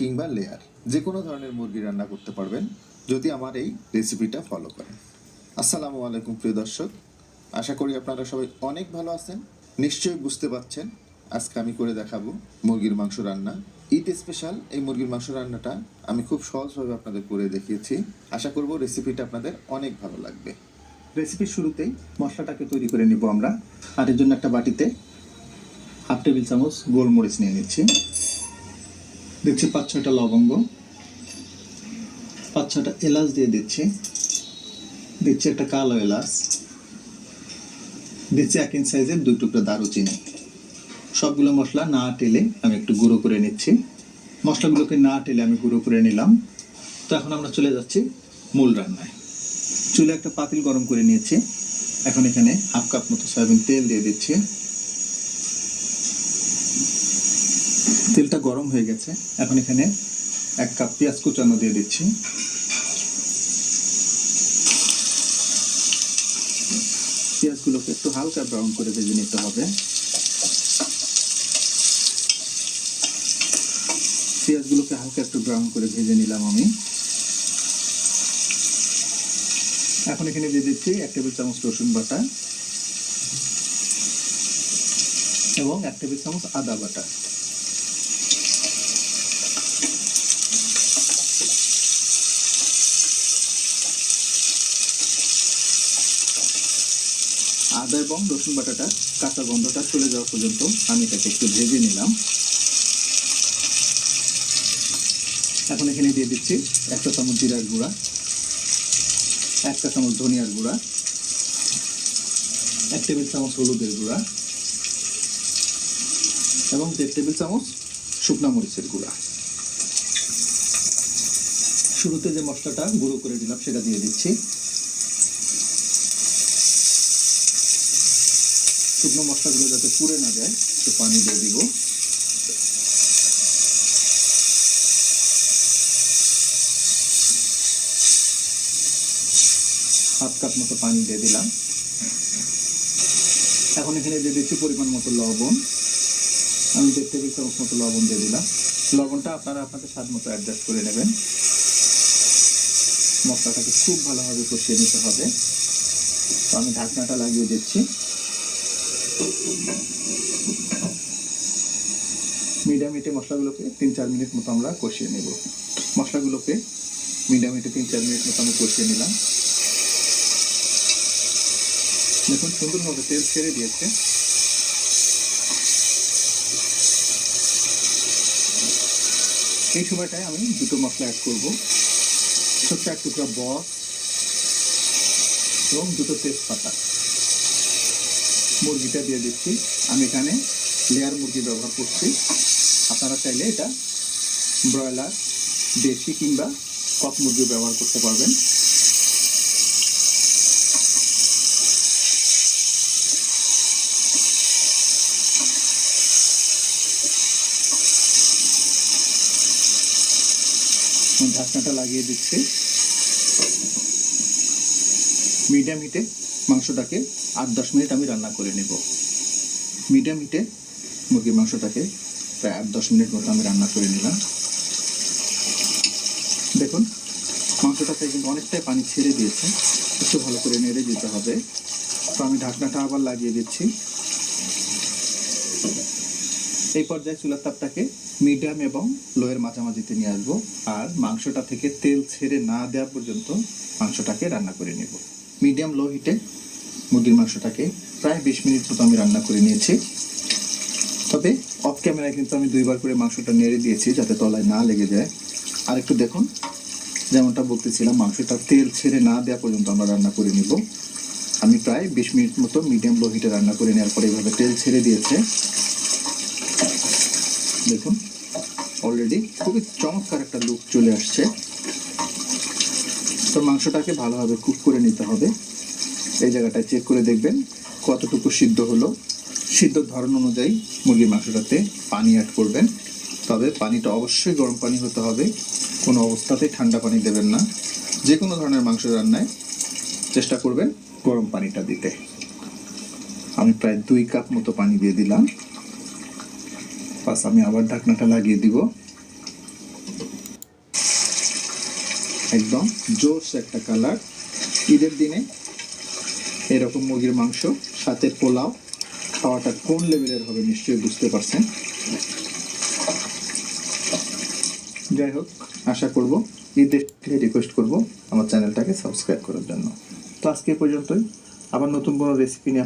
কিংবা লেয়ার যে কোনো ধরনের মুরগি রান্না করতে পারবেন যদি আমার এই রেসিপিটা ফলো করেন। আসসালামু আলাইকুম প্রিয় দর্শক, আশা করি আপনারা সবাই অনেক ভালো আছেন। নিশ্চয়ই বুঝতে পারছেন আজকে আমি করে দেখাবো মুরগির মাংস রান্না। ঈদ স্পেশাল এই মুরগির মাংস রান্নাটা আমি খুব সহজভাবে আপনাদের করে দেখিয়েছি। আশা করব রেসিপিটা আপনাদের অনেক ভালো লাগবে। রেসিপির শুরুতেই মশলাটাকে তৈরি করে নিব আমরা। আর এর জন্য একটা বাটিতে 1/2 টেবিল চামচ গোলমরিচ নিয়ে নিচ্ছি। দিচ্ছি 5-6টা লবঙ্গ, 5-6টা এলাচ দিয়ে দিচ্ছি। দিচ্ছি একটা কালো এলাচ, দিচ্ছি 1 ইঞ্চ সাইজের 2 টুকরো দারুচিনি। সবগুলো মশলা না টেলে আমি একটু গুঁড়ো করে নিচ্ছি। মশলাগুলোকে না টেলে আমি গুঁড়ো করে নিলাম। তো এখন আমরা চলে যাচ্ছি মূল রান্নায়। চুলে একটা পাতিল গরম করে নিয়েছি। এখন এখানে 1/2 কাপ মতো সয়াবিন তেল দিয়ে দিচ্ছি। তেলটা গরম হয়ে গেছে। এখন এখানে 1 কাপ পেঁয়াজ কুচানো দিয়ে দিচ্ছি। পেঁয়াজগুলোকে একটু হালকা ব্রাউন করে ভেজে নিতে হবে। পেঁয়াজগুলোকে হালকা একটু ব্রাউন করে ভেজে নিলাম আমি। এখন এখানে দিয়ে দিচ্ছি 1 টেবিল চামচ রসুন বাটা এবং 1 টেবিল চামচ আদা বাটা। আদা এবং রসুন বাটাটা কাঁচা গন্ধটা চলে যাওয়া পর্যন্ত আমি এটাকে একটু ভেজে নিলাম। এখন এখানে দিয়ে দিচ্ছি 1 চা চামচ জিরার গুঁড়া, 1 চা চামচ ধনিয়ার গুঁড়া, 1 টেবিল চামচ হলুদের গুঁড়া এবং 1.5 টেবিল চামচ শুকনো মরিচের গুঁড়া। শুরুতে যে মশলাটা গুঁড়ো করে দিলাম সেটা দিয়ে দিচ্ছি। শুকনো মশলাগুলো যাতে পুড়ে না যায় একটু পানি দিয়ে দিব। হাফ কাপ মতো পানি দিয়ে দিলাম। এখন এখানে দিয়ে দিচ্ছি পরিমাণ মতো লবণ। আমি 1.5 টেবিল চামচ মতো লবণ দিয়ে দিলাম। লবণটা আপনারা আপনাদের স্বাদ মতো অ্যাডজাস্ট করে নেবেন। মশলাটাকে খুব ভালোভাবে কষিয়ে নিতে হবে। তো আমি ঢাকনাটা লাগিয়ে দিচ্ছি। মিডিয়াম হিটে মশলাগুলোকে 3-4 মিনিট মতো আমরা কষিয়ে নেব। মশলাগুলোকে মিডিয়াম হিটে 3-4 মিনিট মতো আমি কষিয়ে নিলাম। দেখুন সুন্দরভাবে তেল ছেড়ে দিয়েছে। এই সময়টায় আমি দুটো মশলা অ্যাড করব। ছোট্ট 1 টুকরা বস এবং 2টো তেজপাতা। মুরগিটা দিয়ে দিচ্ছি। আমি এখানে লেয়ার মুরগি ব্যবহার করছি। আপনারা চাইলে এটা ব্রয়লার, দেশি কিংবা কক মুরগিও ব্যবহার করতে পারবেন। ঢাকনাটা লাগিয়ে দিচ্ছি। মিডিয়াম হিটে মাংসটাকে 8-10 মিনিট আমি রান্না করে নেব। মিডিয়াম হিটে মুরগির মাংসটাকে প্রায় 8-10 মিনিট মতো আমি রান্না করে নিলাম। দেখুন মাংসটাতে কিন্তু অনেকটাই পানি ছেড়ে দিয়েছে। একটু ভালো করে নেড়ে দিতে হবে। তো আমি ঢাকনাটা আবার লাগিয়ে দিচ্ছি। এই পর্যায়ে চুলার তাপটাকে মিডিয়াম এবং লোয়ের মাঝামাঝিতে নিয়ে আসবো। আর মাংসটা থেকে তেল ছেড়ে না দেওয়া পর্যন্ত মাংসটাকে রান্না করে নেব। মিডিয়াম লো হিটে মুরগির মাংসটাকে প্রায় 20 মিনিট মতো আমি রান্না করে নিয়েছি। তবে অফ ক্যামেরায় কিন্তু আমি 2বার করে মাংসটা নেড়ে দিয়েছি যাতে তলায় না লেগে যায়। আর একটু দেখুন, যেমনটা বলতেছিলাম মাংসটা তেল ছেড়ে না দেওয়া পর্যন্ত আমরা রান্না করে নিব। আমি প্রায় 20 মিনিট মতো মিডিয়াম লো হিটে রান্না করে নেওয়ার পরে এইভাবে তেল ছেড়ে দিয়েছে। দেখুন অলরেডি খুবই চমৎকার একটা লুক চলে আসছে। তো মাংসটাকে ভালোভাবে কুক করে নিতে হবে। এই জায়গাটায় চেক করে দেখবেন কতটুকু সিদ্ধ হলো। সিদ্ধর ধরন অনুযায়ী মুরগির মাংসটাতে পানি অ্যাড করবেন। তবে পানিটা অবশ্যই গরম পানি হতে হবে, কোনো অবস্থাতেই ঠান্ডা পানি দেবেন না। যে কোনো ধরনের মাংস রান্নায় চেষ্টা করবেন গরম পানিটা দিতে। আমি প্রায় 2 কাপ মতো পানি দিয়ে দিলাম। বাস আমি আবার ঢাকনাটা লাগিয়ে দিব। একদম জোস একটা কালার। ঈদের দিনে এরকম মুরগির মাংস সাথে পোলাও খাওয়াটা কোন লেভেলের হবে নিশ্চয়ই বুঝতে পারছেন। যাই হোক, আশা করব ঈদের রিকোয়েস্ট করব আমার চ্যানেলটাকে সাবস্ক্রাইব করার জন্য। তো আজকে এ পর্যন্তই, আবার নতুন কোনো রেসিপি নিয়ে